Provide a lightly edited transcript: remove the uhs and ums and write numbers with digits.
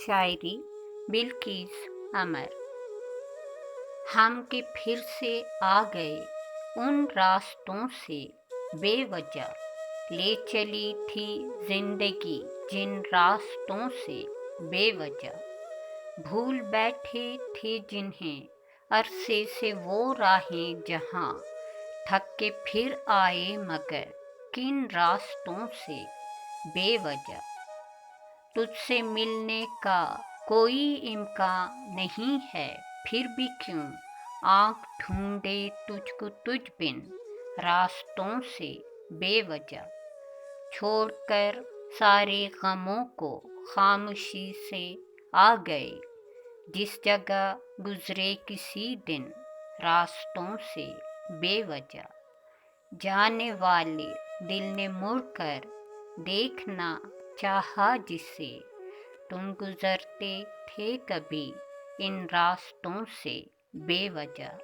शायरी बिल्किस अमर। हम के फिर से आ गए उन रास्तों से बेवजह, ले चली थी जिंदगी जिन रास्तों से बेवजह, भूल बैठे थे जिन्हें अरसे से वो राहें जहां, थक के फिर आए मगर किन रास्तों से बेवजह, तुझसे मिलने का कोई इम्कान नहीं है फिर भी क्यों आँख ढूंढे तुझको तुझ बिन रास्तों से बेवजह, छोड़कर सारे गमों को खामोशी से आ गए जिस जगह गुजरे किसी दिन रास्तों से बेवजह, जाने वाले दिल ने मुड़कर देखना चाहा जिसे, तुम गुजरते थे कभी इन रास्तों से बेवजह।